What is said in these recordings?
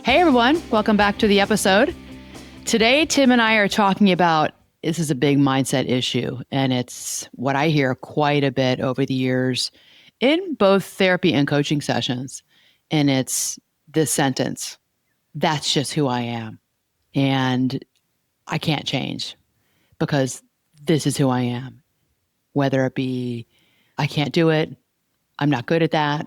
Hey everyone, welcome back to the episode. Today, Tim and I are talking about, this is a big mindset issue, and it's what I hear quite a bit over the years in both therapy and coaching sessions. And it's this sentence, that's just who I am. And I can't change because this is who I am. Whether it be, I can't do it, I'm not good at that.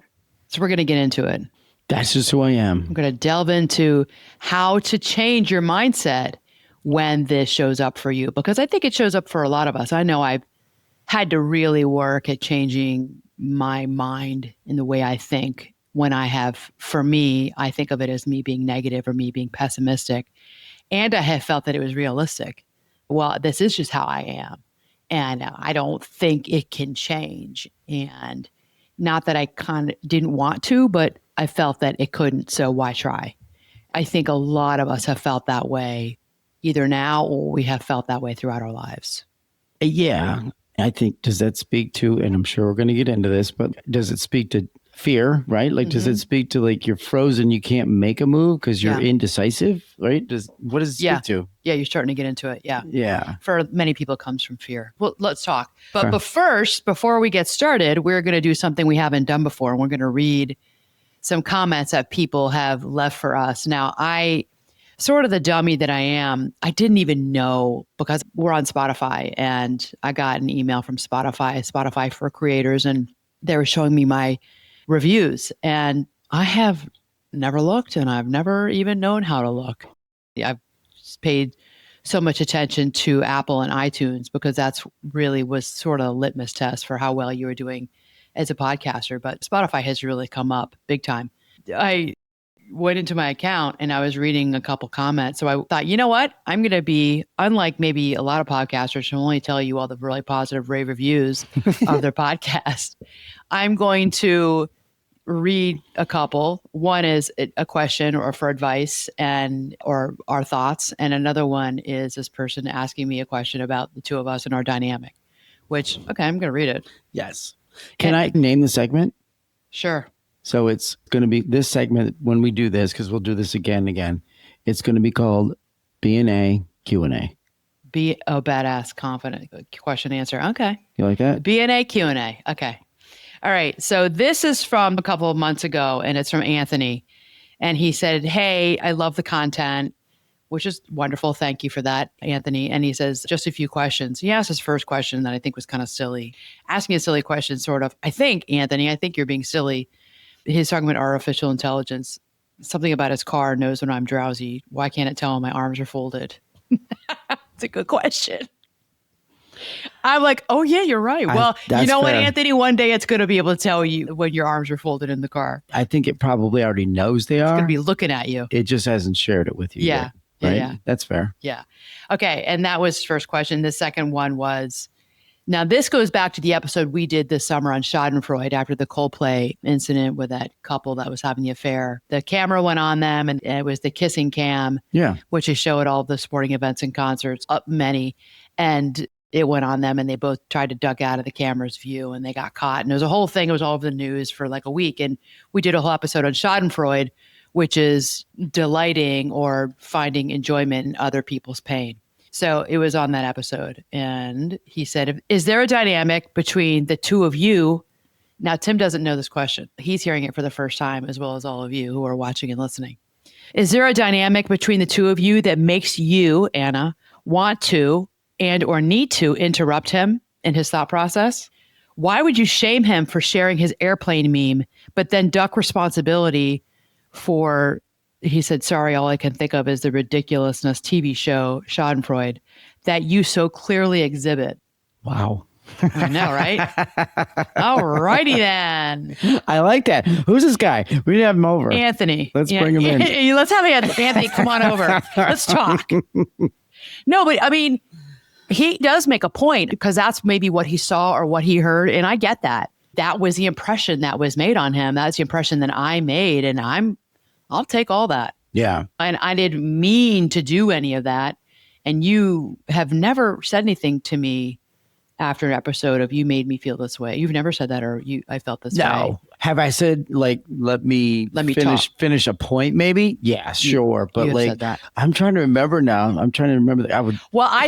So we're going to get into it. That's just who I am. I'm going to delve into how to change your mindset when this shows up for you, because I think it shows up for a lot of us. I know I've had to really work at changing my mind in the way I think when I have, for me, I think of it as me being negative or me being pessimistic. And I have felt that it was realistic. Well, this is just how I am. And I don't think it can change. And not that I kind of didn't want to, but I felt that it couldn't, so why try? I think a lot of us have felt that way either now or we have felt that way throughout our lives. Yeah. I think, does that speak to, and I'm sure we're going to get into this, but does it speak to fear, right? Like, does it speak to like you're frozen, you can't make a move because you're indecisive, right? What does it speak to? Yeah, you're starting to get into it. Yeah. Yeah. For many people, it comes from fear. Well, let's talk. But first, before we get started, we're going to do something we haven't done before. And we're going to read some comments that people have left for us. Now, I, sort of the dummy that I am, I didn't even know, because we're on Spotify and I got an email from Spotify for creators, and they were showing me my reviews. And I have never looked, and I've never even known how to look. I've paid so much attention to Apple and iTunes because that's really was sort of a litmus test for how well you were doing as a podcaster. But Spotify has really come up big time. I went into my account and I was reading a couple comments. So I thought, you know what? I'm going to be, unlike maybe a lot of podcasters who only tell you all the really positive rave reviews of their podcast, I'm going to read a couple. One is a question or for advice and or our thoughts. And another one is this person asking me a question about the two of us and our dynamic, which, okay, I'm going to read it. Yes. Can I name the segment? Sure. So it's going to be this segment when we do this, because we'll do this again and again. It's going to be called B&A Q&A. Be a badass, confident question answer. Okay. You like that? B&A Q&A. Okay. All right. So this is from a couple of months ago, and it's from Anthony. And he said, hey, I love the content, which is wonderful. Thank you for that, Anthony. And he says, just a few questions. He asked his first question that I think was kind of silly. Asking a silly question, sort of. I think, Anthony, I think you're being silly. He's talking about artificial intelligence. Something about his car knows when I'm drowsy. Why can't it tell when my arms are folded? It's a good question. I'm like, oh, yeah, you're right. Well, you know what, Anthony? One day it's going to be able to tell you when your arms are folded in the car. I think it probably already knows they are. It's going to be looking at you. It just hasn't shared it with you yet. Right? Yeah. That's fair. Yeah. Okay. And that was first question. The second one was, now this goes back to the episode we did this summer on Schadenfreude after the Coldplay incident with that couple that was having the affair. The camera went on them and it was the kissing cam, which is show at all the sporting events and concerts, up many. And it went on them and they both tried to duck out of the camera's view and they got caught. And it was a whole thing. It was all over the news for like a week. And we did a whole episode on Schadenfreude, which is delighting or finding enjoyment in other people's pain. So it was on that episode. And he said, is there a dynamic between the two of you? Now, Tim doesn't know this question. He's hearing it for the first time, as well as all of you who are watching and listening. Is there a dynamic between the two of you that makes you, Anna, want to and or need to interrupt him in his thought process? Why would you shame him for sharing his airplane meme, but then duck responsibility for, he said, sorry, all I can think of is the ridiculousness TV show Schadenfreude that you so clearly exhibit? Wow. I know, right? All righty then. I like that. Who's this guy? We need to have him over. Anthony. Let's bring him in. Let's have Anthony come on over. Let's talk. No, but I mean, he does make a point because that's maybe what he saw or what he heard. And I get that. That was the impression that was made on him. That's the impression that I made. And I'll take all that. Yeah. And I didn't mean to do any of that. And you have never said anything to me after an episode of you made me feel this way. You've never said that or I felt this way. No. Have I said like, let me finish a point maybe? Yeah, sure. But you like, said that. I'm trying to remember now. I'm trying to remember that. I would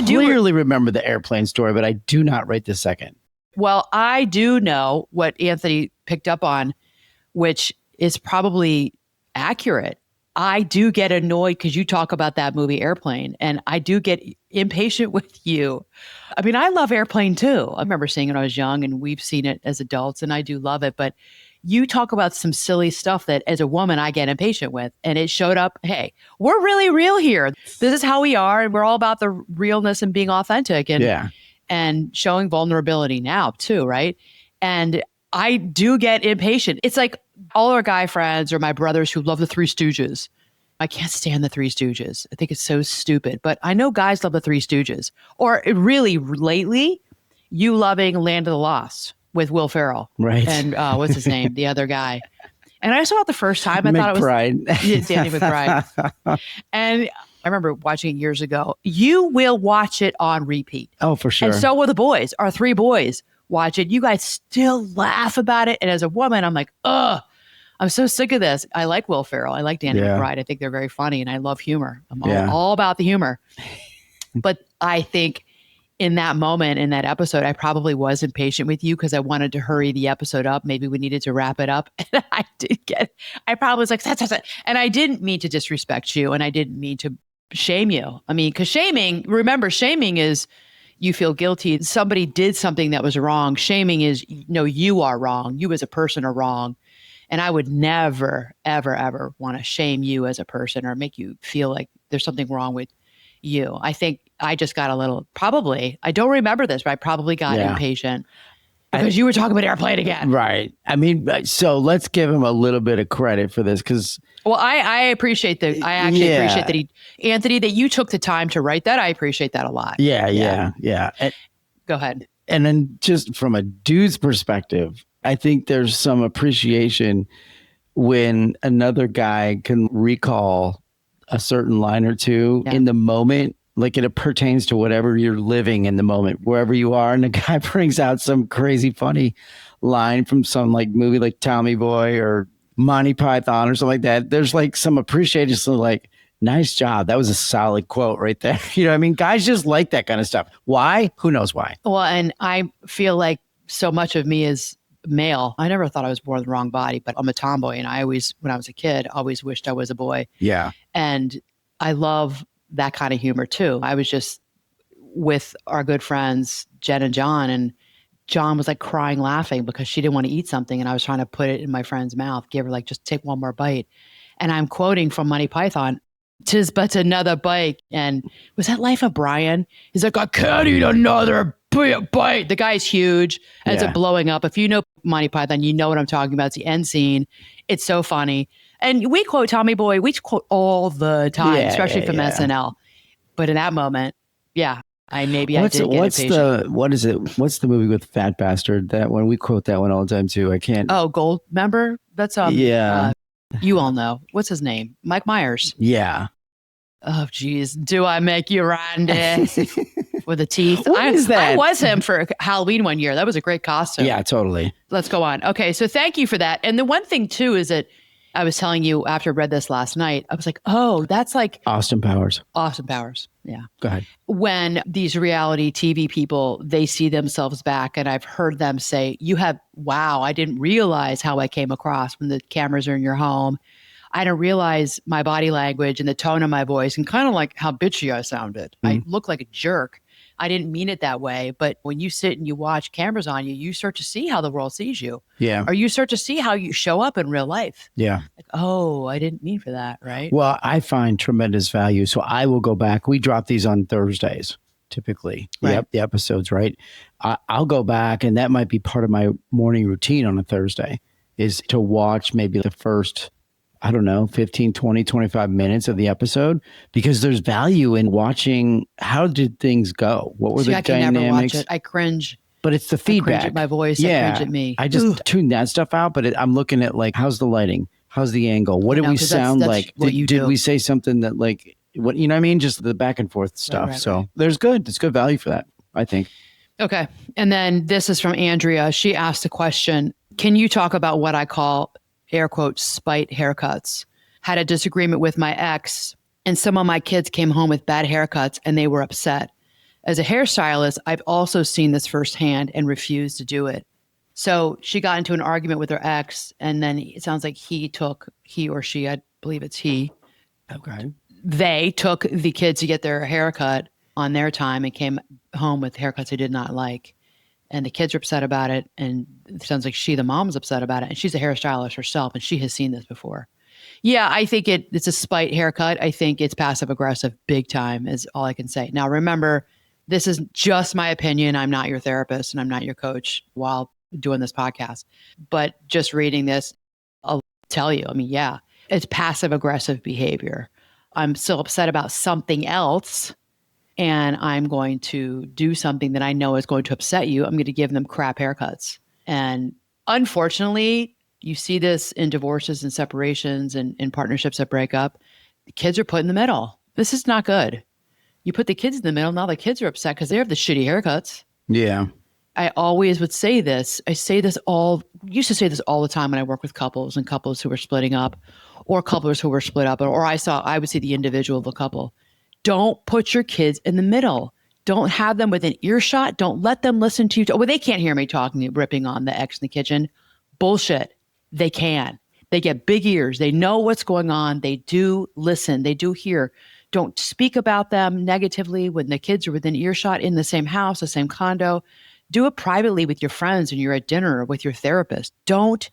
clearly remember the airplane story, but I do not right this second. Well, I do know what Anthony picked up on, which is probably accurate. I do get annoyed because you talk about that movie Airplane, and I do get impatient with you. I mean, I love Airplane too. I remember seeing it when I was young, and we've seen it as adults, and I do love it. But you talk about some silly stuff that as a woman I get impatient with, and it showed up. Hey, we're really real here. This is how we are, and we're all about the realness and being authentic and showing vulnerability now too, right? And I do get impatient. It's like all our guy friends or my brothers who love the Three Stooges. I can't stand the Three Stooges. I think it's so stupid. But I know guys love the Three Stooges. Or really lately, you loving Land of the Lost with Will Ferrell. Right. And what's his name? The other guy. And I saw it the first time. I thought it was Danny McBride. And I remember watching it years ago. You will watch it on repeat. Oh, for sure. And so will the boys. Our three boys watch it. You guys still laugh about it. And as a woman, I'm like, ugh, I'm so sick of this. I like Will Ferrell. I like Danny McBride. I think they're very funny and I love humor. I'm all about the humor. But I think in that moment, in that episode, I probably was impatient with you because I wanted to hurry the episode up. Maybe we needed to wrap it up. And I probably was like, and I didn't mean to disrespect you and I didn't mean to shame you. I mean, because remember, shaming is, you feel guilty. Somebody did something that was wrong. Shaming is, no, you are wrong. You as a person are wrong. And I would never, ever, ever want to shame you as a person or make you feel like there's something wrong with you. I think I just got I don't remember this, but I probably got impatient because you were talking about Airplane again. Right. I mean, so let's give him a little bit of credit for this because. Well, I appreciate that. I actually appreciate that Anthony, that you took the time to write that. I appreciate that a lot. Yeah. And, go ahead. And then just from a dude's perspective, I think there's some appreciation when another guy can recall a certain line or two in the moment, like it pertains to whatever you're living in the moment, wherever you are. And the guy brings out some crazy funny line from some like movie like Tommy Boy or Monty Python or something like that. There's like some appreciation, so like, nice job. That was a solid quote right there. You know what I mean? Guys just like that kind of stuff. Why? Who knows why? Well, and I feel like so much of me is male. I never thought I was born in the wrong body, but I'm a tomboy. And I always, when I was a kid, always wished I was a boy. Yeah. And I love that kind of humor too. I was just with our good friends, Jen and John, and John was like crying, laughing because she didn't want to eat something. And I was trying to put it in my friend's mouth, give her like, just take one more bite. And I'm quoting from Monty Python, "'Tis but another bite." And was that Life of Brian? He's like, "I can't eat another bite." The guy's huge. Ends up blowing up. If you know Monty Python, you know what I'm talking about. It's the end scene. It's so funny. And we quote Tommy Boy. We quote all the time, especially from SNL. But in that moment, I did get impatient. What is it? What's the movie with Fat Bastard? That one, we quote that one all the time too. I can't. Oh, Gold member? That's you all know. What's his name? Mike Myers. Yeah. Oh, geez. Do I make you run this with the teeth? What is that? I was him for Halloween one year. That was a great costume. Yeah, totally. Let's go on. Okay. So thank you for that. And the one thing too, is that I was telling you after I read this last night, I was like, oh, that's like Austin Powers. Austin Powers. Yeah. Go ahead. When these reality TV people, they see themselves back, and I've heard them say, wow, I didn't realize how I came across when the cameras are in your home. I didn't realize my body language and the tone of my voice and kind of like how bitchy I sounded. I look like a jerk. I didn't mean it that way. But when you sit and you watch cameras on you, you start to see how the world sees you. Yeah. Or you start to see how you show up in real life. Yeah. Like, oh, I didn't mean for that, right? Well, I find tremendous value. So I will go back. We drop these on Thursdays, typically. Right. The episodes, right? I'll go back, and that might be part of my morning routine on a Thursday, is to watch maybe the first, 15, 20, 25 minutes of the episode, because there's value in watching how did things go? What were the dynamics? I can never watch it. I cringe. But it's the feedback. I cringe at my voice. I cringe at me. I just tune that stuff out, but I'm looking at like, how's the lighting? How's the angle? What did we sound like? Did we say something that like, what, you know what I mean? Just the back and forth stuff. Right. There's it's good value for that, I think. Okay. And then this is from Andrea. She asked a question. Can you talk about what I call air quotes spite haircuts? Had a disagreement with my ex, and some of my kids came home with bad haircuts and they were upset. As a hairstylist, I've also seen this firsthand and refused to do it. So she got into an argument with her ex, and then it sounds like he or she, I believe it's he. Okay. They took the kids to get their haircut on their time and came home with haircuts they did not like. And the kids are upset about it. And it sounds like the mom's upset about it. And she's a hairstylist herself, and she has seen this before. Yeah, I think it's a spite haircut. I think it's passive aggressive big time is all I can say. Now, remember, this is just my opinion. I'm not your therapist and I'm not your coach while doing this podcast. But just reading this, I'll tell you, I mean, yeah, it's passive aggressive behavior. I'm still upset about something else, and I'm going to do something that I know is going to upset you. I'm going to give them crap haircuts. And unfortunately, you see this in divorces and separations and in partnerships that break up. The kids are put in the middle. This is not good. You put the kids in the middle, now the kids are upset because they have the shitty haircuts. Yeah. I always would say this. Used to say this all the time when I work with couples and couples who were splitting up or couples who were split up, or I would see the individual of a couple. Don't put your kids in the middle. Don't have them within earshot. Don't let them listen to you. Well, they can't hear me ripping on the ex in the kitchen. Bullshit. They can. They get big ears. They know what's going on. They do listen. They do hear. Don't speak about them negatively when the kids are within earshot in the same house, the same condo. Do it privately with your friends when you're at dinner or with your therapist. Don't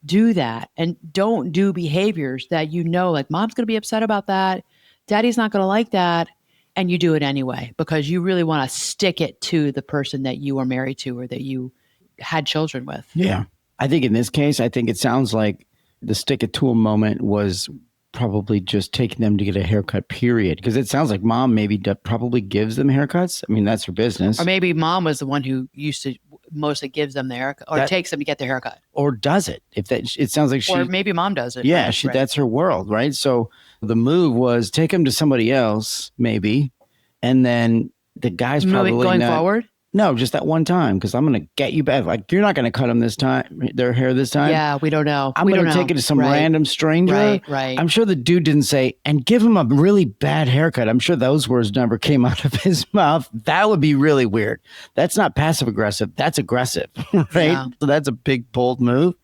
do that. And don't do behaviors that like mom's going to be upset about that. Daddy's not going to like that. And you do it anyway because you really want to stick it to the person that you are married to or that you had children with. Yeah. I think in this case, it sounds like the stick it to 'em moment was probably just taking them to get a haircut, period. Because it sounds like mom maybe probably gives them haircuts. I mean, that's her business. Or maybe mom was the one who used to mostly gives them the haircut or takes them to get their haircut. Or does it. It sounds like or maybe mom does it. Yeah, right. That's her world, right? So the move was take them to somebody else, maybe. And then the guy's probably going forward? No, just that one time, because I'm going to get you back. Like, you're not going to cut them their hair this time. Yeah, we don't know. I'm going to take it to some random stranger. Right. I'm sure the dude didn't say, and give him a really bad haircut. I'm sure those words never came out of his mouth. That would be really weird. That's not passive aggressive. That's aggressive, right? Yeah. So that's a big, bold move.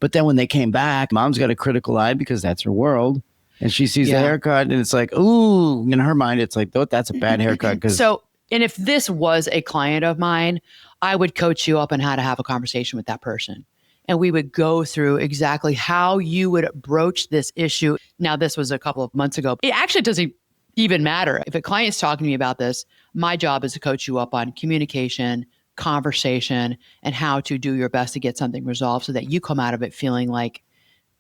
But then when they came back, mom's got a critical eye because that's her world. And she sees the haircut and it's like, ooh, in her mind, it's like, that's a bad haircut. And if this was a client of mine, I would coach you up on how to have a conversation with that person. And we would go through exactly how you would broach this issue. Now, this was a couple of months ago. It actually doesn't even matter. If a client's talking to me about this, my job is to coach you up on communication, conversation, and how to do your best to get something resolved so that you come out of it feeling like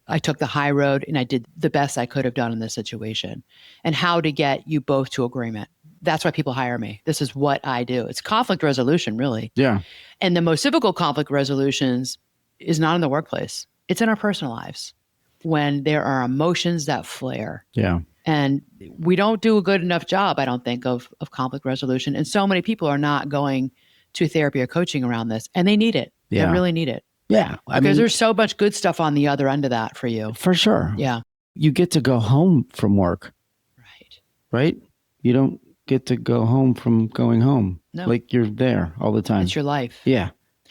I took the high road and I did the best I could have done in this situation, and how to get you both to agreement. That's why people hire me. This is what I do. It's conflict resolution, really. Yeah. And the most difficult conflict resolutions is not in the workplace. It's in our personal lives when there are emotions that flare. Yeah. And we don't do a good enough job, I don't think, of conflict resolution. And so many people are not going to therapy or coaching around this, and they need it. Yeah. They really need it. Yeah. Because there's so much good stuff on the other end of that for you. For sure. Yeah. You get to go home from work. Right? You don't get to go home from going home. No. Like you're there all the time. It's your life. Yeah.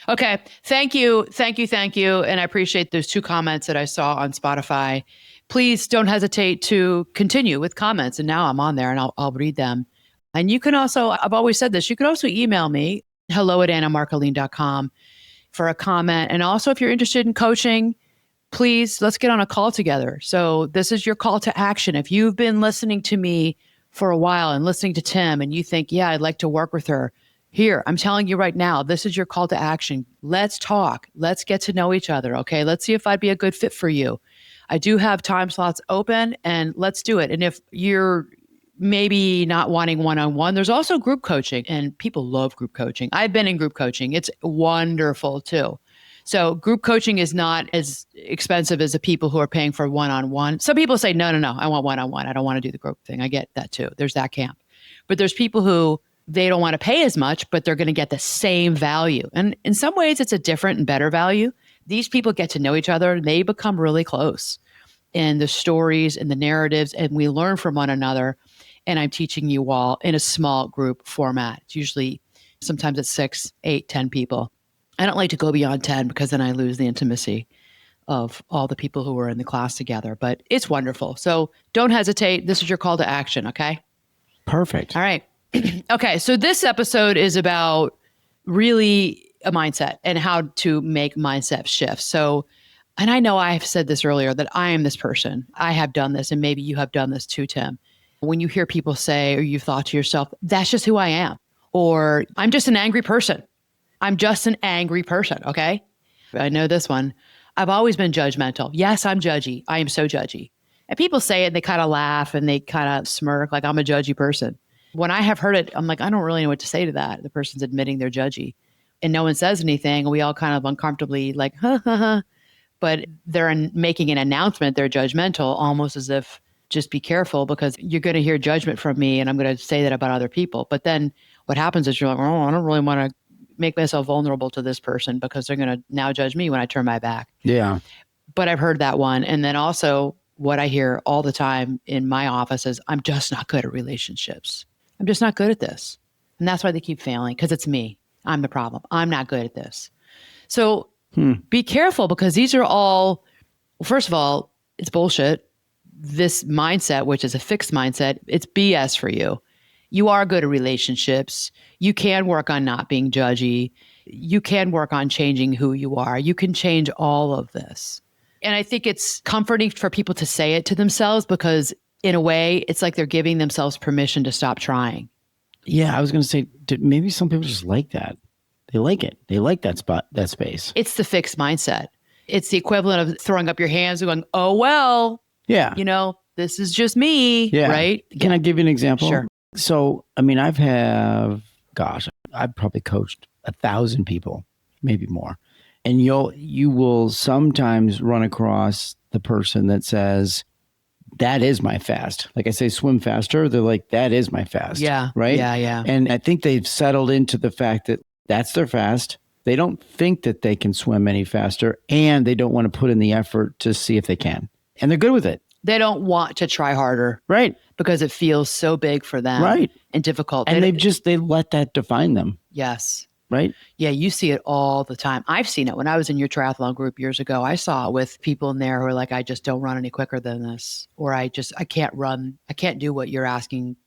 Okay. Thank you. And I appreciate those 2 comments that I saw on Spotify. Please don't hesitate to continue with comments. And now I'm on there and I'll read them. And you can also, I've always said this, you can also email me, hello@annamarcolin.com for a comment. And also if you're interested in coaching, please, let's get on a call together. So this is your call to action. If you've been listening to me for a while and listening to Tim and you think, yeah, I'd like to work with her. Here, I'm telling you right now, this is your call to action. Let's talk. Let's get to know each other. Okay. Let's see if I'd be a good fit for you. I do have time slots open and let's do it. And if you're maybe not wanting one-on-one, there's also group coaching, and people love group coaching. I've been in group coaching. It's wonderful too. So group coaching is not as expensive as the people who are paying for one-on-one. Some people say, no, I want one-on-one. I don't want to do the group thing. I get that too. There's that camp. But there's people who they don't want to pay as much, but they're going to get the same value. And in some ways, it's a different and better value these people get to know each other and they become really close in the stories and the narratives, and we learn from one another. And I'm teaching you all in a small group format. It's usually, sometimes it's 6, 8, 10 people. I don't like to go beyond 10 because then I lose the intimacy of all the people who were in the class together, but it's wonderful. So don't hesitate. This is your call to action. Okay. Perfect. All right. Okay. So this episode is about really a mindset and how to make mindset shifts. So, and I know I've said this earlier that I am this person. I have done this, and maybe you have done this too, Tim. When you hear people say, or you've thought to yourself, that's just who I am, or I'm just an angry person. I'm just an angry person. Okay. I know this one. I've always been judgmental. Yes, I'm judgy. I am so judgy. And people say it and they kind of laugh and they kind of smirk like I'm a judgy person. When I have heard it, I'm like, I don't really know what to say to that. The person's admitting they're judgy and no one says anything. We all kind of uncomfortably like, ha, ha, ha. But they're making an announcement. They're judgmental, almost as if just be careful because you're going to hear judgment from me and I'm going to say that about other people. But then what happens is you're like, oh, I don't really want to make myself vulnerable to this person because they're going to now judge me when I turn my back. Yeah. But I've heard that one. And then also what I hear all the time in my office is I'm just not good at relationships. I'm just not good at this. And that's why they keep failing, because it's me. I'm the problem. I'm not good at this. So be careful, because these are all, first of all, it's bullshit. This mindset, which is a fixed mindset, it's BS for you. You are good at relationships. You can work on not being judgy. You can work on changing who you are. You can change all of this. And I think it's comforting for people to say it to themselves, because in a way, it's like they're giving themselves permission to stop trying. Yeah, I was going to say, maybe some people just like that. They like it. They like that spot, that space. It's the fixed mindset. It's the equivalent of throwing up your hands and going, oh, well, yeah, this is just me, right? Can I give you an example? Sure. So, I mean, I've probably coached 1,000 people, maybe more. And you will sometimes run across the person that says, that is my fast. Like I say, swim faster. They're like, that is my fast. Yeah. Right. Yeah. And I think they've settled into the fact that that's their fast. They don't think that they can swim any faster, and they don't want to put in the effort to see if they can. And they're good with it. They don't want to try harder. Right. Because it feels so big for them. Right. And difficult. And they let that define them. Yes. Right. Yeah. You see it all the time. I've seen it when I was in your triathlon group years ago. I saw it with people in there who are like, I just don't run any quicker than this. Or I can't run. I can't do what you're asking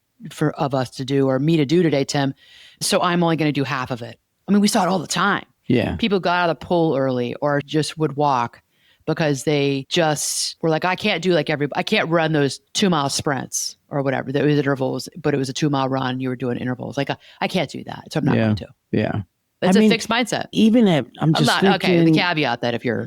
of us to do or me to do today, Tim. So I'm only going to do half of it. I mean, we saw it all the time. Yeah. People got out of the pool early or just would walk because they just were like, I can't do like I can't run those 2-mile sprints or whatever. There was intervals, but it was a 2-mile run. You were doing intervals. Like, I can't do that. So I'm not going to. Yeah. It's a fixed mindset. Even I'm just thinking, okay. The caveat that if you're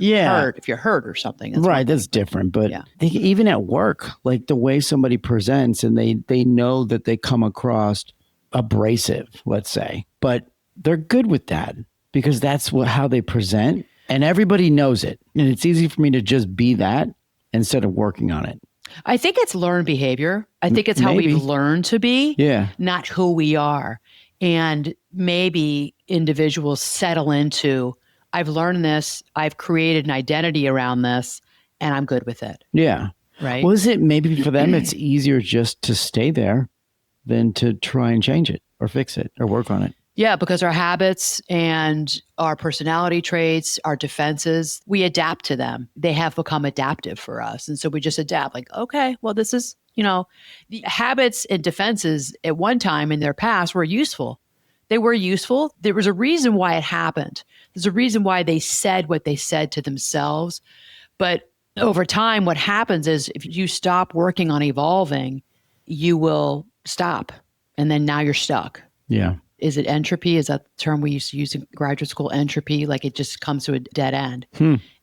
hurt or something. That's different. But even at work, like the way somebody presents and they know that they come across abrasive, let's say, but they're good with that because that's how they present, and everybody knows it. And it's easy for me to just be that instead of working on it. I think it's learned behavior. I think it's how we've learned to be, not who we are. And maybe individuals settle into, I've learned this, I've created an identity around this, and I'm good with it. Yeah. Right. Well, is it maybe for them, it's easier just to stay there than to try and change it or fix it or work on it? Yeah, because our habits and our personality traits, our defenses, we adapt to them. They have become adaptive for us. And so we just adapt like, okay, well, this is, the habits and defenses at one time in their past were useful. They were useful. There was a reason why it happened. There's a reason why they said what they said to themselves. But over time, what happens is if you stop working on evolving, you will stop. And then now you're stuck. Yeah. Is it entropy? Is that the term we used to use in graduate school? Entropy, like it just comes to a dead end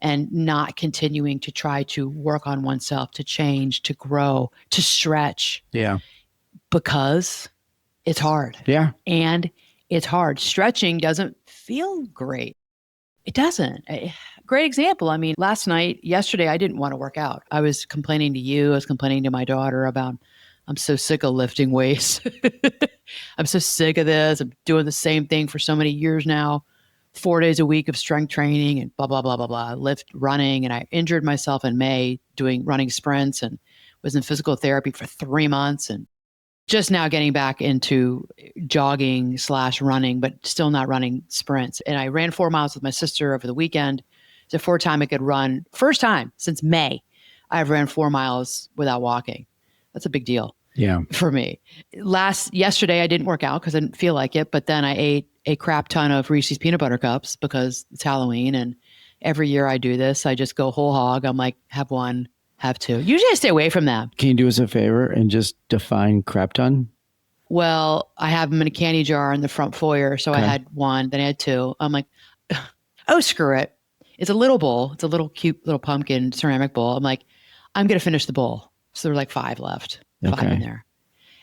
and not continuing to try to work on oneself, to change, to grow, to stretch. Yeah. Because it's hard. Yeah. And it's hard. Stretching doesn't feel great. It doesn't. Great example. I mean, yesterday, I didn't want to work out. I was complaining to you. I was complaining to my daughter about, I'm so sick of lifting weights. I'm so sick of this. I'm doing the same thing for so many years now. 4 days a week of strength training and blah, blah, blah, blah, blah, lift running. And I injured myself in May doing running sprints and was in physical therapy for 3 months and just now getting back into jogging/running, but still not running sprints. And I ran 4 miles with my sister over the weekend. It's the first time I could run. First time since May, I've ran 4 miles without walking. That's a big deal. Yeah. For me. Yesterday, I didn't work out because I didn't feel like it, but then I ate a crap ton of Reese's peanut butter cups because it's Halloween. And every year I do this, I just go whole hog. I'm like, have one, have two. Usually I stay away from them. Can you do us a favor and just define crap ton? Well, I have them in a candy jar in the front foyer. So I had one, then I had two. I'm like, oh, screw it. It's a little bowl. It's a little cute little pumpkin ceramic bowl. I'm like, I'm going to finish the bowl. So there are like 5 left, 5 in there.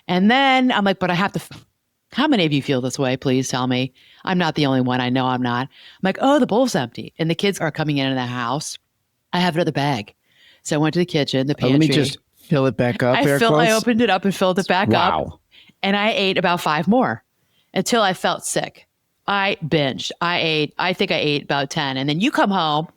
And then I'm like, but I have to, how many of you feel this way? Please tell me. I'm not the only one. I know I'm not. I'm like, oh, the bowl's empty. And the kids are coming in the house. I have another bag. So I went to the kitchen, the pantry. Let me just fill it back up. I opened it up and filled it back up. And I ate about 5 more until I felt sick. I binged. I think I ate about 10. And then you come home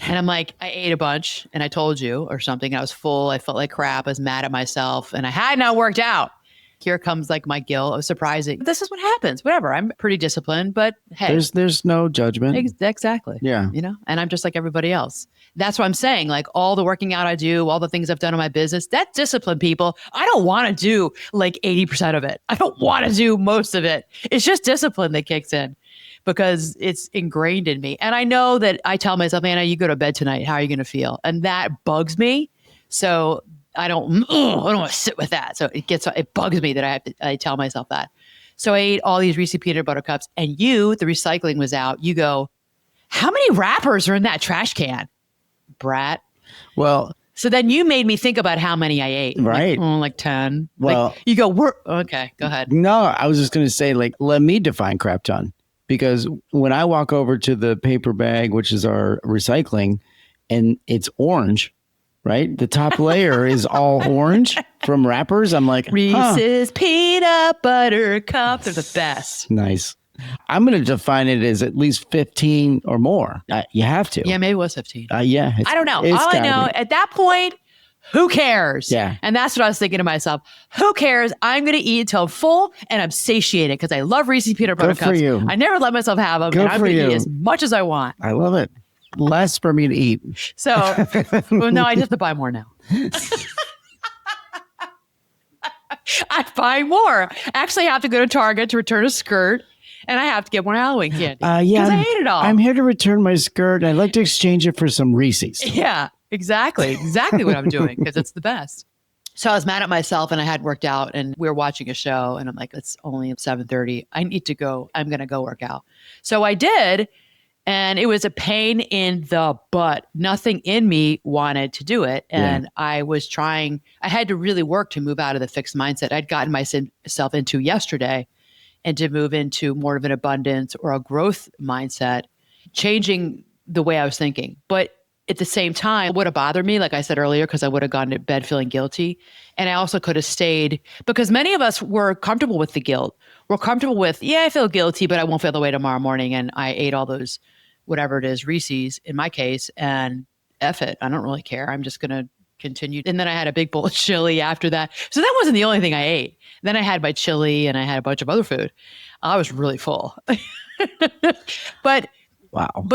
and I'm like, I ate a bunch and I told you or something. I was full. I felt like crap. I was mad at myself and I had not worked out. Here comes like my guilt. It was surprising. This is what happens. Whatever. I'm pretty disciplined, but hey. There's no judgment. Exactly. Yeah. You know, and I'm just like everybody else. That's what I'm saying. Like all the working out I do, all the things I've done in my business, that's discipline, people. I don't want to do like 80% of it. I don't want to do most of it. It's just discipline that kicks in because it's ingrained in me. And I know that I tell myself, Anna, you go to bed tonight. How are you going to feel? And that bugs me. So I don't want to sit with that. So it bugs me that I tell myself that. So I ate all these Reese's peanut butter cups and the recycling was out. You go, how many wrappers are in that trash can? Brat. Well, so then you made me think about how many I ate. Right. Like 10. Well, like, you go, okay, go ahead. No, I was just going to say, like, let me define crap ton. Because when I walk over to the paper bag, which is our recycling, and it's orange, right? The top layer is all orange from wrappers. I'm like, Reese's peanut butter cups. They're the best. Nice. I'm going to define it as at least 15 or more. You have to. Yeah, maybe it was 15. Yeah. I don't know. All I know at that point, who cares? Yeah. And that's what I was thinking to myself. Who cares? I'm going to eat until I'm full and I'm satiated because I love Reese's peanut butter cups. Good for you. I never let myself have them. And I'm going to eat as much as I want. I love it. Less for me to eat. So, well, no, I just have to buy more now. I buy more. Actually, I have to go to Target to return a skirt. And I have to get more Halloween candy. Because I ate it all. I'm here to return my skirt. I'd like to exchange it for some Reese's. Yeah, exactly. Exactly what I'm doing because it's the best. So I was mad at myself and I hadn't worked out and we were watching a show and I'm like, it's only 7:30. I need to go. I'm going to go work out. So I did. And it was a pain in the butt. Nothing in me wanted to do it. And I was trying, I had to really work to move out of the fixed mindset I'd gotten myself into yesterday and to move into more of an abundance or a growth mindset, changing the way I was thinking. But at the same time, it would have bothered me, like I said earlier, because I would have gone to bed feeling guilty. And I also could have stayed, because many of us were comfortable with the guilt. We're comfortable with, I feel guilty, but I won't feel the way tomorrow morning. And I ate all those, whatever it is, Reese's in my case, and F it. I don't really care. I'm just going to continue. And then I had a big bowl of chili after that. So that wasn't the only thing I ate. Then I had my chili and I had a bunch of other food. I was really full. But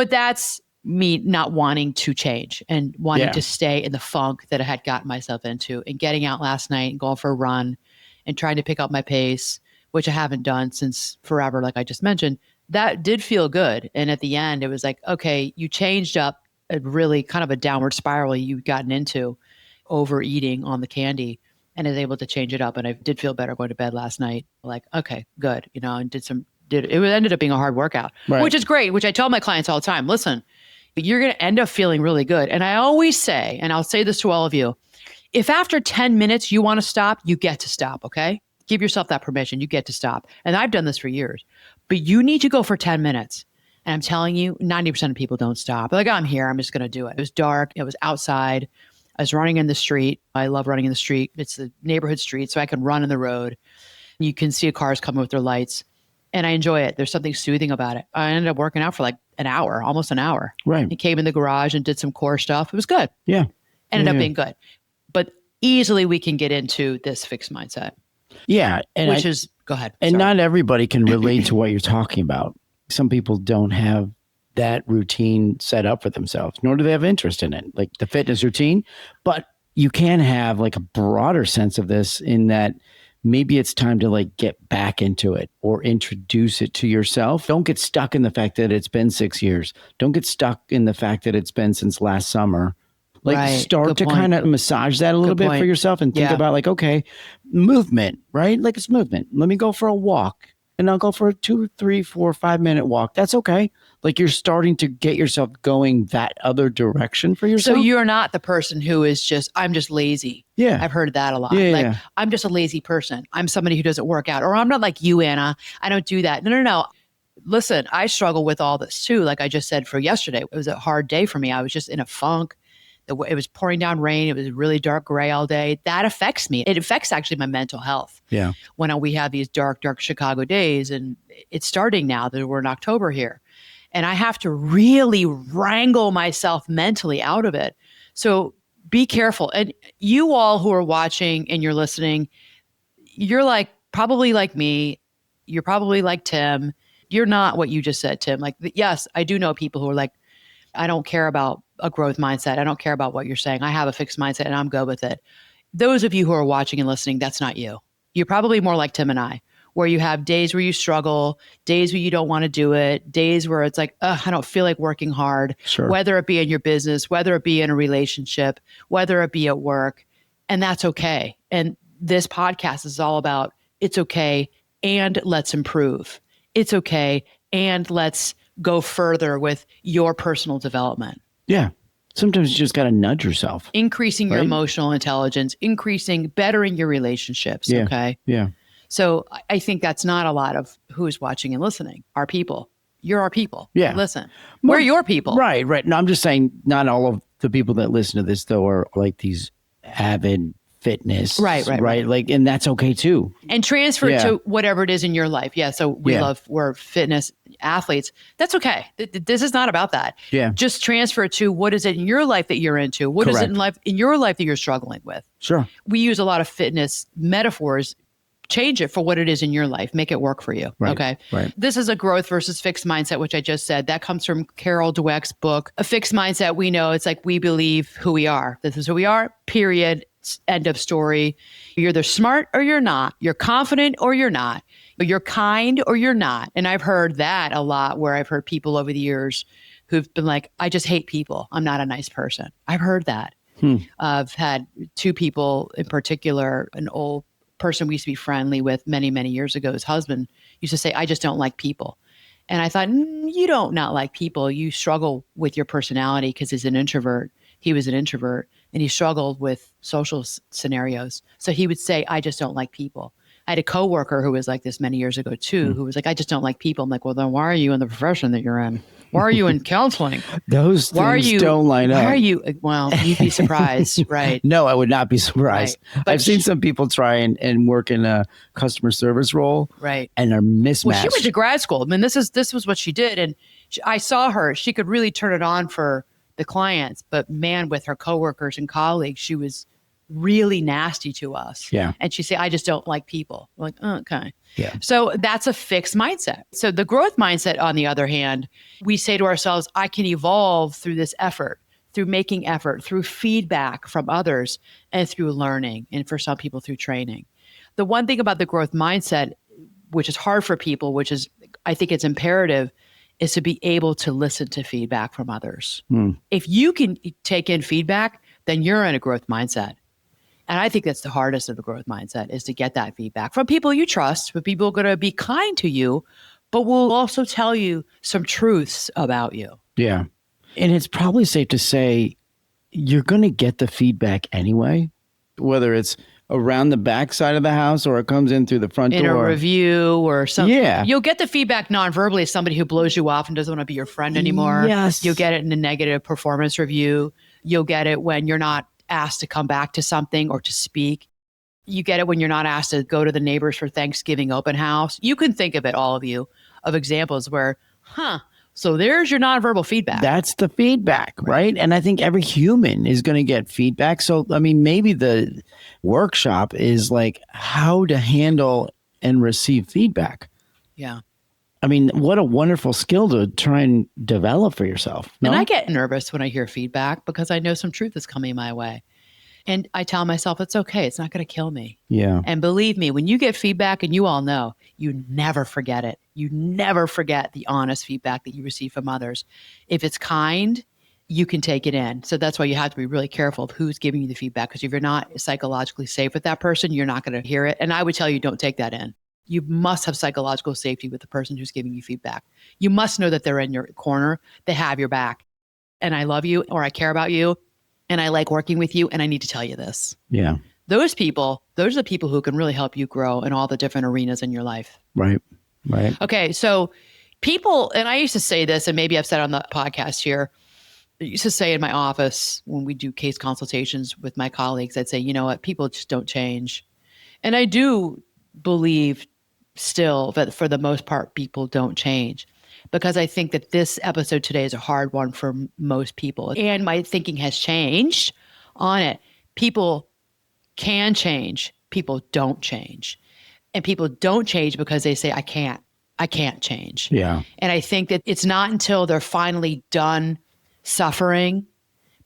that's me not wanting to change and wanting to stay in the funk that I had gotten myself into and getting out last night and going for a run and trying to pick up my pace, which I haven't done since forever, like I just mentioned. That did feel good. And at the end, it was like, okay, you changed up a really kind of a downward spiral you've gotten into overeating on the candy and is able to change it up. And I did feel better going to bed last night. Like, okay, good. And it ended up being a hard workout, which is great, which I tell my clients all the time. Listen, you're going to end up feeling really good. And I always say, and I'll say this to all of you, if after 10 minutes you want to stop, you get to stop. Okay. Give yourself that permission. You get to stop. And I've done this for years, but you need to go for 10 minutes. And I'm telling you, 90% of people don't stop. They're like, I'm here. I'm just going to do it. It was dark. It was outside. I was running in the street. I love running in the street. It's the neighborhood street, so I can run in the road. You can see cars coming with their lights. and I enjoy it. There's something soothing about it. I ended up working out for like an hour, almost an hour. Right. And came in the garage and did some core stuff. It was good. Yeah. Ended up being good. But easily we can get into this fixed mindset. Yeah. And go ahead. And not everybody can relate to what you're talking about. Some people don't have that routine set up for themselves, nor do they have interest in it, like the fitness routine. But you can have like a broader sense of this in that maybe it's time to like get back into it or introduce it to yourself. Don't get stuck in the fact that it's been 6 years. Don't get stuck in the fact that it's been since last summer. Like start to kind of massage that a little bit for yourself and think about like, okay, movement, right? Like it's movement. Let me go for a walk and I'll go for a 2, 3, 4, 5-minute walk. That's okay. Like you're starting to get yourself going that other direction for yourself. So you're not the person who is I'm just lazy. Yeah. I've heard that a lot. Yeah, I'm just a lazy person. I'm somebody who doesn't work out, or I'm not like you, Anna. I don't do that. No. Listen, I struggle with all this too. Like I just said for yesterday, it was a hard day for me. I was just in a funk. It was pouring down rain. It was really dark gray all day. That affects me. It affects actually my mental health. Yeah. When we have these dark Chicago days, and it's starting now that we're in October here. And I have to really wrangle myself mentally out of it. So be careful. And you all who are watching and you're listening, you're probably like me. You're probably like Tim. You're not what you just said, Tim. Like, yes, I do know people who are like, I don't care about a growth mindset. I don't care about what you're saying. I have a fixed mindset and I'm good with it. Those of you who are watching and listening, that's not you. You're probably more like Tim and I, where you have days where you struggle, days where you don't want to do it, days where it's like, I don't feel like working hard, whether it be in your business, whether it be in a relationship, whether it be at work. And that's okay. And this podcast is all about it's okay and let's improve. It's okay and let's go further with your personal development. Yeah. Sometimes you just got to nudge yourself. Increasing your emotional intelligence, bettering your relationships. Yeah. Okay. Yeah. So I think that's not a lot of who's watching and listening. Our people. You're our people. Yeah. Listen, we're your people. Right. No, I'm just saying not all of the people that listen to this though are like these avid fitness. Right. Like, and that's okay too. And transfer it to whatever it is in your life. Yeah. So we're fitness athletes. That's okay. This is not about that. Yeah. Just transfer it to what is it in your life that you're into? What is it in your life that you're struggling with? Sure. We use a lot of fitness metaphors. Change it for what it is in your life. Make it work for you. Right, okay. Right. This is a growth versus fixed mindset, which I just said. That comes from Carol Dweck's book. A fixed mindset, we know it's like we believe who we are. This is who we are, period. End of story. You're either smart or you're not. You're confident or you're not. You're kind or you're not. And I've heard that a lot, where I've heard people over the years who've been like, I just hate people. I'm not a nice person. I've heard that. I've had two people in particular, an old person we used to be friendly with many, many years ago. His husband used to say, I just don't like people. And I thought, you don't not like people. You struggle with your personality because he's an introvert. He was an introvert and he struggled with social scenarios. So he would say, I just don't like people. I had a coworker who was like this many years ago too, who was like, I just don't like people. I'm like, well, then why are you in the profession that you're in? Why are you in counseling? Those things don't line up. Why are you? Well, you'd be surprised, right? No, I would not be surprised. Right. I've seen some people try and work in a customer service role, right? And are mismatched. Well, she went to grad school. I mean, this was what she did, and I saw her. She could really turn it on for the clients, but man, with her coworkers and colleagues, she was really nasty to us. Yeah. And she'd say, I just don't like people. We're like, oh, okay. Yeah. So that's a fixed mindset. So the growth mindset, on the other hand, we say to ourselves, I can evolve through this effort, through making effort, through feedback from others, and through learning, and for some people through training. The one thing about the growth mindset, which is hard for people, which is, I think it's imperative, is to be able to listen to feedback from others. If you can take in feedback, then you're in a growth mindset. And I think that's the hardest of the growth mindset, is to get that feedback from people you trust, but people are going to be kind to you, but will also tell you some truths about you. Yeah. And it's probably safe to say you're going to get the feedback anyway, whether it's around the back side of the house or it comes in through the front door. In a review or something. Yeah. You'll get the feedback non-verbally as somebody who blows you off and doesn't want to be your friend anymore. Yes. You'll get it in a negative performance review. You'll get it when you're not asked to come back to something or to speak. You get it when you're not asked to go to the neighbors for Thanksgiving open house. You can think of it, all of you, of examples where, so there's your nonverbal feedback. That's the feedback, right? And I think every human is going to get feedback. So, I mean, maybe the workshop is like how to handle and receive feedback. Yeah. I mean, what a wonderful skill to try and develop for yourself. No? And I get nervous when I hear feedback because I know some truth is coming my way. And I tell myself, it's okay. It's not going to kill me. Yeah. And believe me, when you get feedback, and you all know, you never forget it. You never forget the honest feedback that you receive from others. If it's kind, you can take it in. So that's why you have to be really careful of who's giving you the feedback. Because if you're not psychologically safe with that person, you're not going to hear it. And I would tell you, don't take that in. You must have psychological safety with the person who's giving you feedback. You must know that they're in your corner. They have your back. And I love you, or I care about you, and I like working with you, and I need to tell you this. Yeah. Those are the people who can really help you grow in all the different arenas in your life. Right. Okay. So people, and I used to say this, and maybe I've said on the podcast here, I used to say in my office when we do case consultations with my colleagues, I'd say, you know what, people just don't change. And I do believe still that for the most part, people don't change. Because I think that this episode today is a hard one for most people. And my thinking has changed on it. People can change. People don't change. And people don't change because they say, I can't change. Yeah. And I think that it's not until they're finally done suffering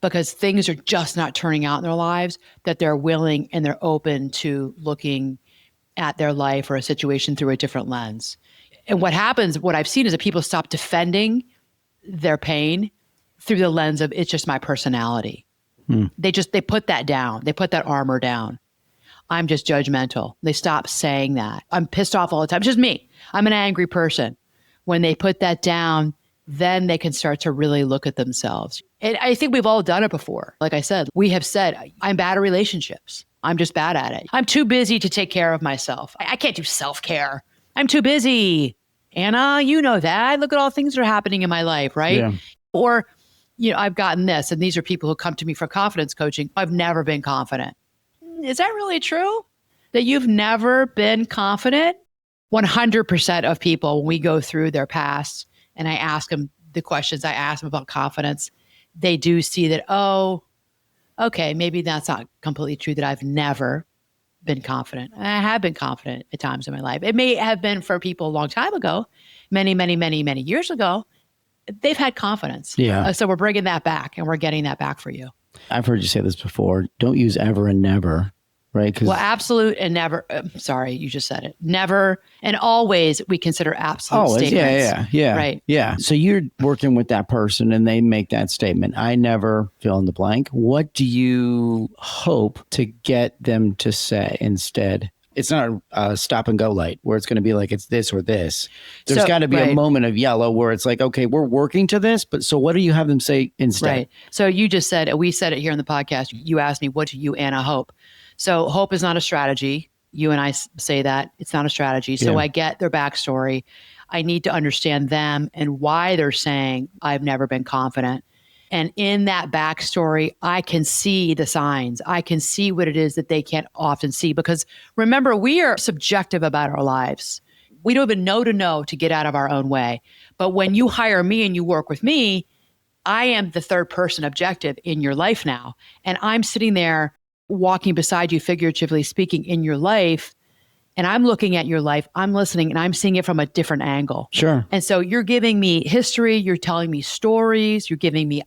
because things are just not turning out in their lives that they're willing and they're open to looking at their life or a situation through a different lens. And what happens, what I've seen is that people stop defending their pain through the lens of it's just my personality. They put that down. They put that armor down. I'm just judgmental. They stop saying that. I'm pissed off all the time. It's just me. I'm an angry person. When they put that down, then they can start to really look at themselves. And I think we've all done it before. Like I said, we have said, I'm bad at relationships. I'm just bad at it. I'm too busy to take care of myself. I can't do self-care. I'm too busy. Anna, you know that. Look at all the things that are happening in my life, right? Yeah. Or, I've gotten this, and these are people who come to me for confidence coaching. I've never been confident. Is that really true? That you've never been confident? 100% of people, when we go through their past and I ask them the questions I ask them about confidence, they do see that, oh, okay, maybe that's not completely true, that I've never been confident. I have been confident at times in my life. It may have been for people a long time ago, many, many, many, many years ago. They've had confidence. Yeah. So we're bringing that back, and we're getting that back for you. I've heard you say this before. Don't use ever and never, right? Well, absolute and never. Sorry, you just said it. Never and always we consider absolute statements. Yeah. Right. Yeah. So you're working with that person and they make that statement. I never fill in the blank. What do you hope to get them to say instead? It's not a stop and go light where it's going to be like it's this or this. There's got to be a moment of yellow where it's like, okay, we're working to this, but so what do you have them say instead? Right. So you just said, we said it here in the podcast. You asked me, what do you, Anna, hope? So hope is not a strategy. You and I say that it's not a strategy. So I get their backstory. I need to understand them and why they're saying I've never been confident. And in that backstory, I can see the signs. I can see what it is that they can't often see. Because remember, we are subjective about our lives. We don't even know to get out of our own way. But when you hire me and you work with me, I am the third person objective in your life now. And I'm sitting there walking beside you, figuratively speaking, in your life. And I'm looking at your life, I'm listening, and I'm seeing it from a different angle. Sure. And so you're giving me history, you're telling me stories,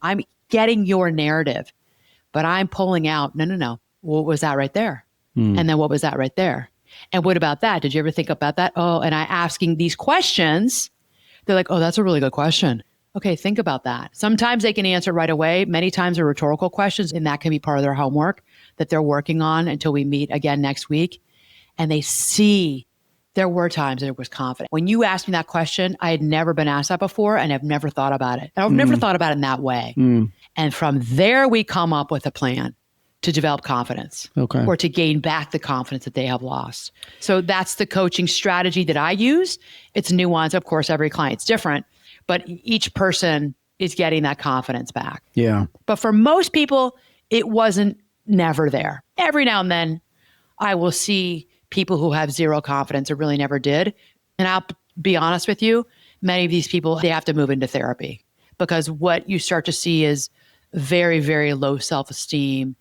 I'm getting your narrative, but I'm pulling out, no. What was that right there? And then what was that right there? And what about that? Did you ever think about that? Oh, and I asking these questions, they're like, oh, that's a really good question. Okay, think about that. Sometimes they can answer right away. Many times they're rhetorical questions, and that can be part of their homework that they're working on until we meet again next week. And they see there were times that it was confident. When you asked me that question, I had never been asked that before, and I've never thought about it. I've never thought about it in that way. And from there, we come up with a plan to develop confidence or to gain back the confidence that they have lost. So that's the coaching strategy that I use. It's nuanced. Of course, every client's different, but each person is getting that confidence back. Yeah. But for most people, it wasn't never there. Every now and then, I will see people who have zero confidence or really never did. And I'll be honest with you, many of these people, they have to move into therapy because what you start to see is very, very low self-esteem.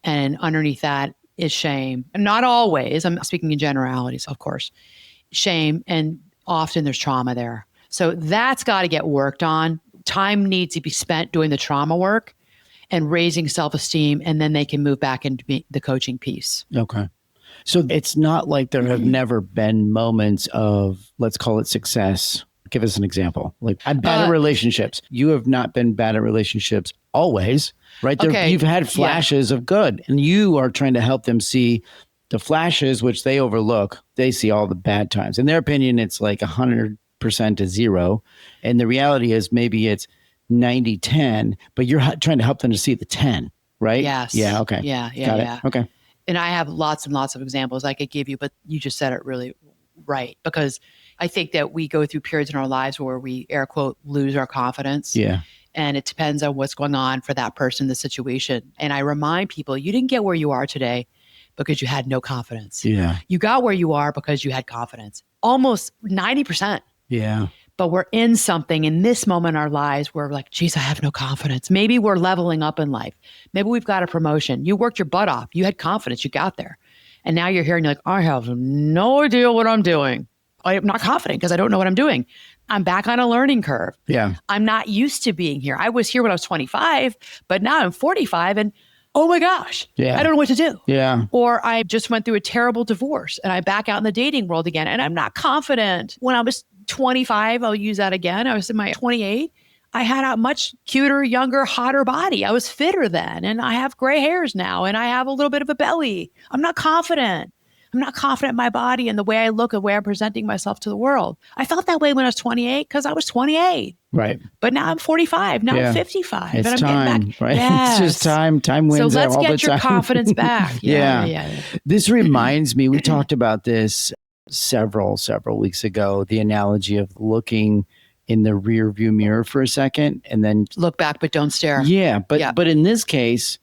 And underneath that is shame. And not always, I'm speaking in generalities, of course, shame. And often there's trauma there. So that's got to get worked on. Time needs to be spent doing the trauma work and raising self-esteem. And then they can move back into the coaching piece. Okay. So it's not like there have never been moments of, let's call it success. Give us an example. Like, I'm bad at relationships. You have not been bad at relationships always, right? Okay. You've had flashes of good, and you are trying to help them see the flashes, which they overlook. They see all the bad times. In their opinion, it's like 100% to zero. And the reality is maybe it's 90-10, but you're trying to help them to see the 10, right? Yes. Yeah. Okay. Yeah. Got it. Okay. And I have lots and lots of examples I could give you, but you just said it really right. Because I think that we go through periods in our lives where we, air quote, lose our confidence. Yeah. And it depends on what's going on for that person, the situation. And I remind people, you didn't get where you are today because you had no confidence. Yeah. You got where you are because you had confidence. Almost 90%. Yeah. But we're in something in this moment in our lives where we're like, geez, I have no confidence. Maybe we're leveling up in life. Maybe we've got a promotion. You worked your butt off. You had confidence. You got there. And now you're here and you're like, I have no idea what I'm doing. I am not confident because I don't know what I'm doing. I'm back on a learning curve. Yeah. I'm not used to being here. I was here when I was 25, but now I'm 45 and oh my gosh, I don't know what to do. Yeah. Or I just went through a terrible divorce and I'm back out in the dating world again and I'm not confident. When I was 25, I'll use that again. I was in my 28. I had a much cuter, younger, hotter body. I was fitter then. And I have gray hairs now. And I have a little bit of a belly. I'm not confident. I'm not confident in my body and the way I look, the way I'm presenting myself to the world. I felt that way when I was 28 because I was 28. Right. But now I'm 45. Now I'm 55. It's and I'm time, getting back. right? Yes. It's just time. Time wins so let's all the time. get your confidence back. Yeah. This reminds me, we talked about this several weeks ago, the analogy of looking in the rear view mirror for a second and then look back, but don't stare. Yeah. But in this case,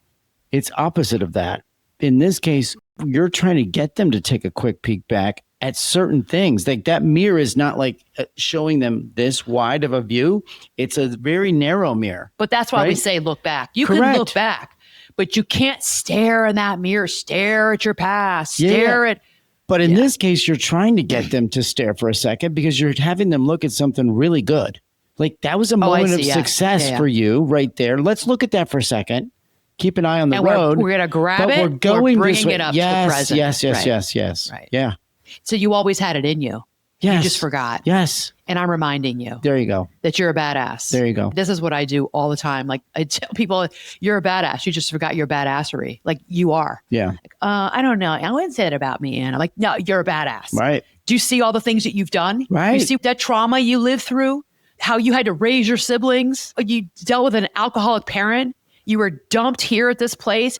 it's opposite of that. In this case, you're trying to get them to take a quick peek back at certain things. Like that mirror is not like showing them this wide of a view. It's a very narrow mirror. But that's why we say look back. You can look back, but you can't stare in that mirror. Stare at your past. Stare at. But in this case, you're trying to get them to stare for a second because you're having them look at something really good. Like that was a moment of success for you right there. Let's look at that for a second. Keep an eye on the road. We're going to grab it. We're going bringing it up to the present. Yes. Right. Yeah. So you always had it in you. Yes. You just forgot. Yes. And I'm reminding you. There you go. That you're a badass. There you go. This is what I do all the time. Like I tell people, you're a badass. You just forgot your badassery. Like you are. Yeah. Like, I don't know. I wouldn't say it about me, Anna. Like, no, you're a badass. Right. Do you see all the things that you've done? Right. You see that trauma you lived through? How you had to raise your siblings? You dealt with an alcoholic parent? You were dumped here at this place?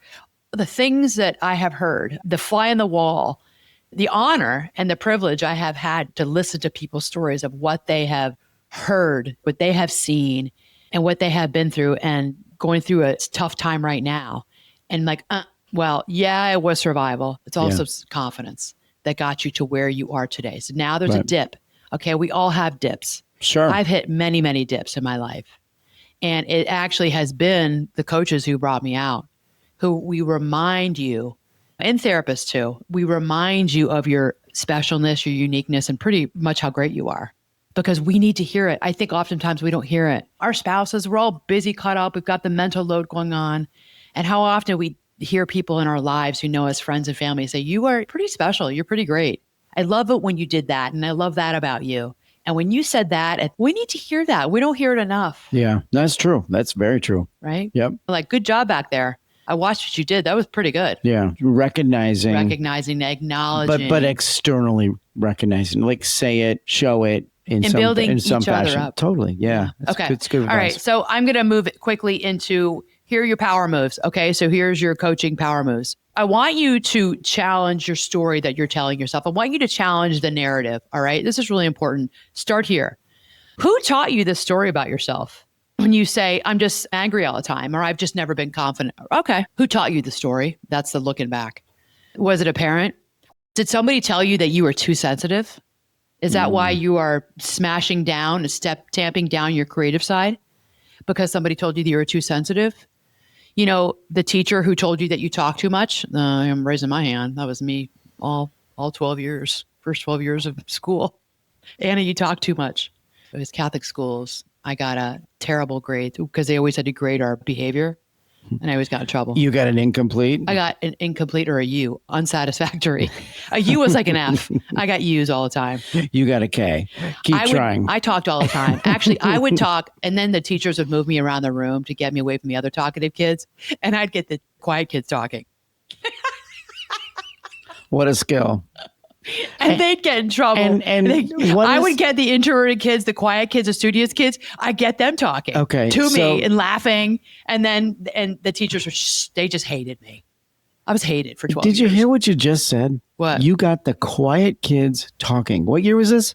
The things that I have heard, the fly in the wall, the honor and the privilege I have had to listen to people's stories of what they have heard, what they have seen, and what they have been through and going through a tough time right now. And like, well, yeah, it was survival. It's also confidence that got you to where you are today. So now there's a dip. Okay, we all have dips. Sure. I've hit many, many dips in my life. And it actually has been the coaches who brought me out, who we remind you, and therapists too, we remind you of your specialness, your uniqueness, and pretty much how great you are. Because we need to hear it. I think oftentimes we don't hear it. Our spouses, we're all busy, caught up. We've got the mental load going on. And how often we hear people in our lives who know us, friends and family, say, you are pretty special. You're pretty great. I love it when you did that. And I love that about you. And when you said that, we need to hear that. We don't hear it enough. Yeah, that's true. That's very true. Right? Yep. Like, good job back there. I watched what you did. That was pretty good. Yeah. Recognizing, acknowledging. But externally recognizing, like say it, show it in some, building in some each other fashion. up. Totally. Yeah. Okay. It's good advice. All right. So I'm going to move it quickly into here are your power moves. Okay. So here's your coaching power moves. I want you to challenge your story that you're telling yourself. I want you to challenge the narrative. All right. This is really important. Start here. Who taught you this story about yourself? When you say, I'm just angry all the time, or I've just never been confident. Okay. Who taught you the story? That's the looking back. Was it a parent? Did somebody tell you that you were too sensitive? Is that why you are smashing down, tamping down your creative side? Because somebody told you that you were too sensitive? You know, the teacher who told you that you talk too much? I'm raising my hand. That was me all 12 years, first 12 years of school. Anna, you talk too much. It was Catholic schools. I got a terrible grade because they always had to grade our behavior. And I always got in trouble. You got an incomplete? I got an incomplete or a U, unsatisfactory. A U was like an F. I got U's all the time. You got a K. Keep trying. I talked all the time. Actually, I would talk, and then the teachers would move me around the room to get me away from the other talkative kids, and I'd get the quiet kids talking. What a skill. And they'd get in trouble. I would get the introverted kids, the quiet kids, the studious kids. I get them talking to me and laughing. And the teachers they just hated me. I was hated for 12 years. Did you hear what you just said? What? You got the quiet kids talking. What year was this?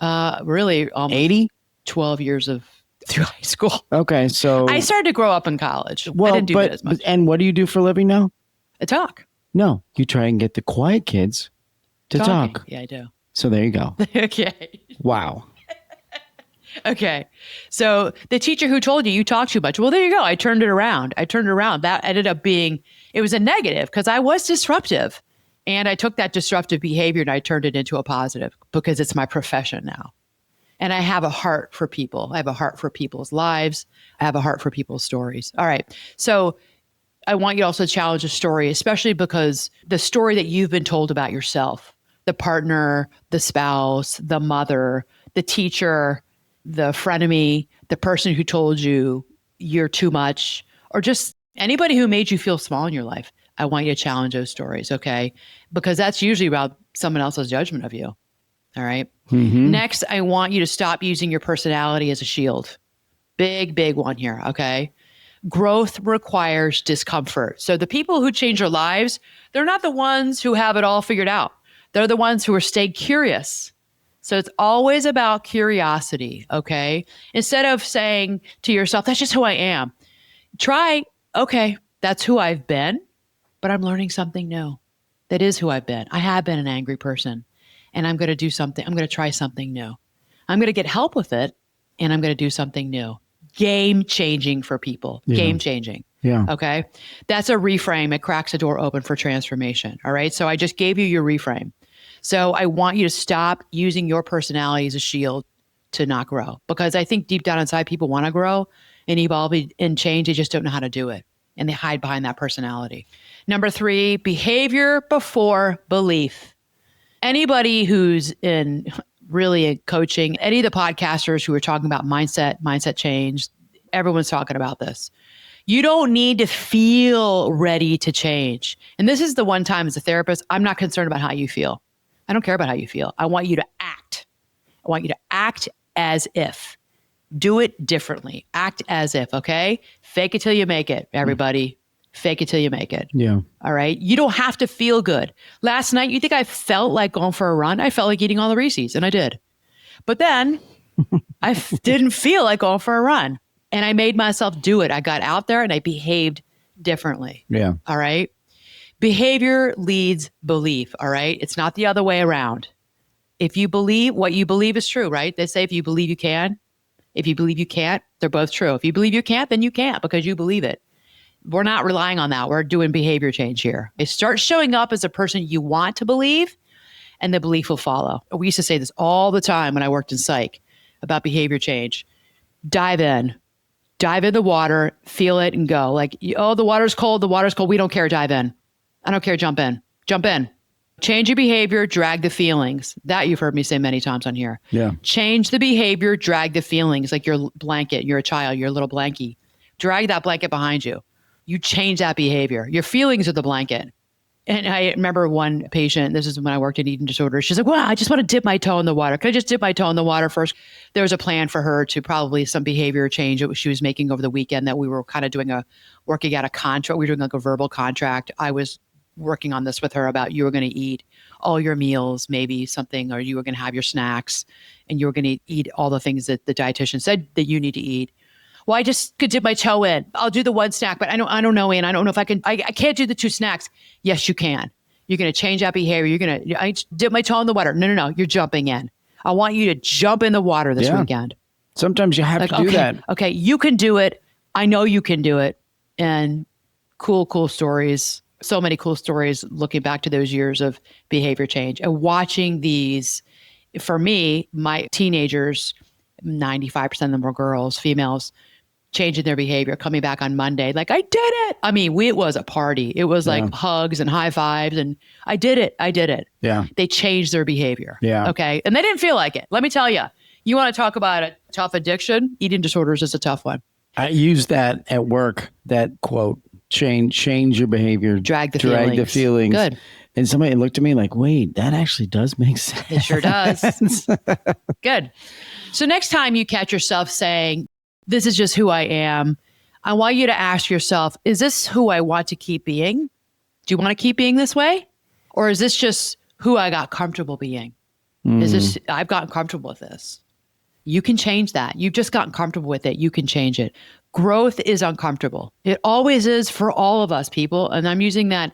Really, 80? 12 years through high school. Okay, so I started to grow up in college. I didn't do that as much. And what do you do for a living now? I talk. No, you try and get the quiet kids to talk. Yeah, I do. So there you go. Okay. Wow. Okay. So the teacher who told you talk too much. Well, there you go. I turned it around. That ended up being, it was a negative because I was disruptive. And I took that disruptive behavior and I turned it into a positive because it's my profession now. And I have a heart for people. I have a heart for people's lives. I have a heart for people's stories. All right. So I want you also to challenge a story, especially because the story that you've been told about yourself, the partner, the spouse, the mother, the teacher, the frenemy, the person who told you you're too much, or just anybody who made you feel small in your life. I want you to challenge those stories, okay? Because that's usually about someone else's judgment of you, all right? Mm-hmm. Next, I want you to stop using your personality as a shield. Big one here, okay? Growth requires discomfort. So the people who change their lives, they're not the ones who have it all figured out. They're the ones who are staying curious. So it's always about curiosity, okay? Instead of saying to yourself, that's just who I am. Try, okay, that's who I've been, but I'm learning something new. That is who I've been. I have been an angry person, and I'm going to do something. I'm going to try something new. I'm going to get help with it, and I'm going to do something new. Game changing for people. Yeah. Game changing. Yeah. Okay. That's a reframe. It cracks a door open for transformation. All right. So I just gave you your reframe. So I want you to stop using your personality as a shield to not grow, because I think deep down inside people want to grow and evolve and change. They just don't know how to do it. And they hide behind that personality. Number 3, behavior before belief. Anybody who's in coaching, any of the podcasters who are talking about mindset change, everyone's talking about this. You don't need to feel ready to change. And this is the one time as a therapist, I'm not concerned about how you feel. I don't care about how you feel. I want you to act. I want you to act as if. Do it differently. Act as if, okay? Fake it till you make it, everybody. Fake it till you make it. Yeah. All right? You don't have to feel good. Last night, you think I felt like going for a run? I felt like eating all the Reese's, and I did. But then I didn't feel like going for a run. And I made myself do it. I got out there and I behaved differently. Yeah. All right? Behavior leads belief. All right? It's not the other way around. If you believe, what you believe is true, right? They say if you believe you can, if you believe you can't, they're both true. If you believe you can't, then you can't because you believe it. We're not relying on that. We're doing behavior change here. Start showing up as a person you want to believe, and the belief will follow. We used to say this all the time when I worked in psych about behavior change. Dive in the water, feel it, and go. Like, oh, the water's cold. We don't care. Dive in. I don't care. Jump in. Change your behavior, drag the feelings. That you've heard me say many times on here. Yeah. Change the behavior, drag the feelings. Like your blanket, you're a child, you're a little blankie. Drag that blanket behind you. You change that behavior. Your feelings are the blanket. And I remember one patient, this is when I worked in eating disorders. She's like, well, I just want to dip my toe in the water. Could I just dip my toe in the water first? There was a plan for her to probably some behavior change that she was making over the weekend that we were kind of working out a contract. We were doing like a verbal contract. I was working on this with her about you were going to eat all your meals, maybe something, or you were going to have your snacks and you were going to eat all the things that the dietitian said that you need to eat. Well, I just could dip my toe in. I'll do the one snack, but I don't know, Ann. I don't know if I can. I can't do the 2 snacks. Yes, you can. You're going to change that behavior. I dip my toe in the water. No. You're jumping in. I want you to jump in the water this weekend. Sometimes you have to do that. Okay. You can do it. I know you can do it. And cool stories. So many cool stories looking back to those years of behavior change and watching these. For me, my teenagers, 95% of them were girls, females, changing their behavior, coming back on Monday. Like, I did it. I mean, it was a party. It was like hugs and high fives and I did it. Yeah. They changed their behavior. Yeah. Okay. And they didn't feel like it. Let me tell you, you want to talk about a tough addiction? Eating disorders is a tough one. I use that at work, that quote, change your behavior. Drag the feelings. Good. And somebody looked at me like, wait, that actually does make sense. It sure does. Good. So next time you catch yourself saying, this is just who I am, I want you to ask yourself, is this who I want to keep being? Do you want to keep being this way? Or is this just who I got comfortable being? Is this, I've gotten comfortable with this. You can change that. You've just gotten comfortable with it. You can change it. Growth is uncomfortable. It always is for all of us, people. And I'm using that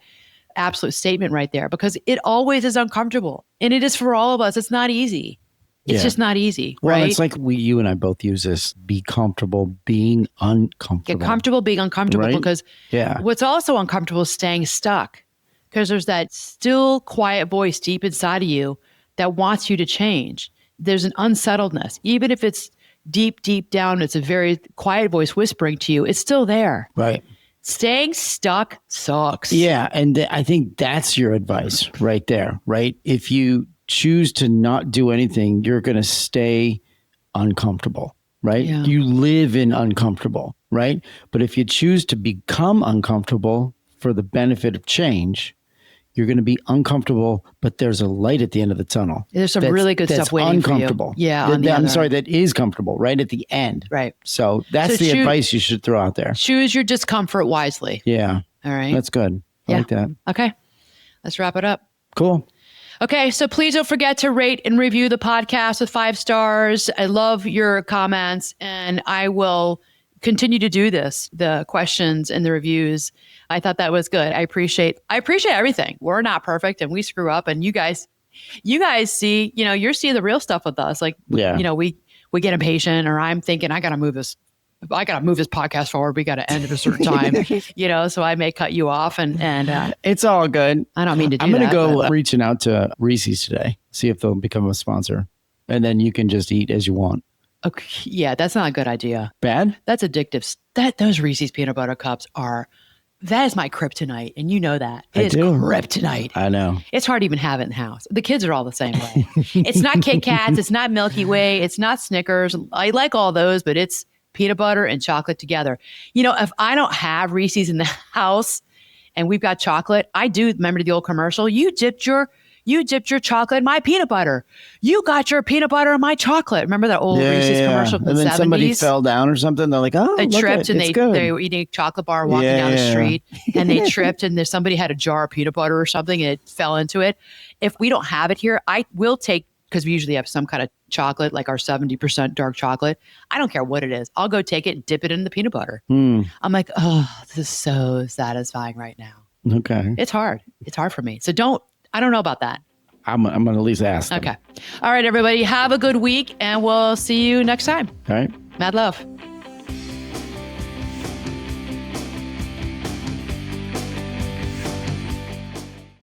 absolute statement right there because it always is uncomfortable. And it is for all of us. It's not easy. It's just not easy, right? Well, it's like you and I both use this, be comfortable being uncomfortable. Get comfortable being uncomfortable because what's also uncomfortable is staying stuck because there's that still quiet voice deep inside of you that wants you to change. There's an unsettledness. Even if it's deep down, it's a very quiet voice whispering to you. It's still there. Right. Staying stuck sucks. Yeah. And I think that's your advice right there, right? If you choose to not do anything, you're going to stay uncomfortable, right? Yeah. You live in uncomfortable, right? But if you choose to become uncomfortable for the benefit of change, you're going to be uncomfortable, but there's a light at the end of the tunnel. There's some really good stuff waiting uncomfortable. For you. Yeah. I'm sorry, that is comfortable right at the end. Right. So that's the advice you should throw out there. Choose your discomfort wisely. Yeah. All right. That's good. I like that. Okay. Let's wrap it up. Cool. Okay, so please don't forget to rate and review the podcast with 5 stars. I love your comments, and I will continue to do this, the questions and the reviews. I thought that was good. I appreciate everything. We're not perfect, and we screw up, and you guys see, you're seeing the real stuff with us. Like, we get impatient, or I'm thinking, I got to move this podcast forward. We got to end at a certain time, so I may cut you off and it's all good. I don't mean to do that. I'm going to go reaching out to Reese's today, see if they'll become a sponsor, and then you can just eat as you want. Okay. Yeah, that's not a good idea. Bad? That's addictive. Those Reese's peanut butter cups that is my kryptonite. And you know that. It's kryptonite. I know. It's hard to even have it in the house. The kids are all the same way. It's not Kit Kats. It's not Milky Way. It's not Snickers. I like all those, but it's peanut butter and chocolate together. If I don't have Reese's in the house and we've got chocolate, I do remember the old commercial. You dipped your chocolate in my peanut butter. You got your peanut butter in my chocolate. Remember that old Reese's commercial from the 70s? And then somebody fell down or something. They're like, oh, they tripped and they were eating a chocolate bar walking down the street and they tripped and somebody had a jar of peanut butter or something and it fell into it. If we don't have it here, I will take, because we usually have some kind of chocolate, like our 70% dark chocolate. I don't care what it is. I'll go take it and dip it in the peanut butter. I'm like, oh, this is so satisfying right now. Okay. It's hard. It's hard for me. So I don't know about that. I'm going to at least ask them. Okay. All right, everybody. Have a good week and we'll see you next time. All right. Mad love.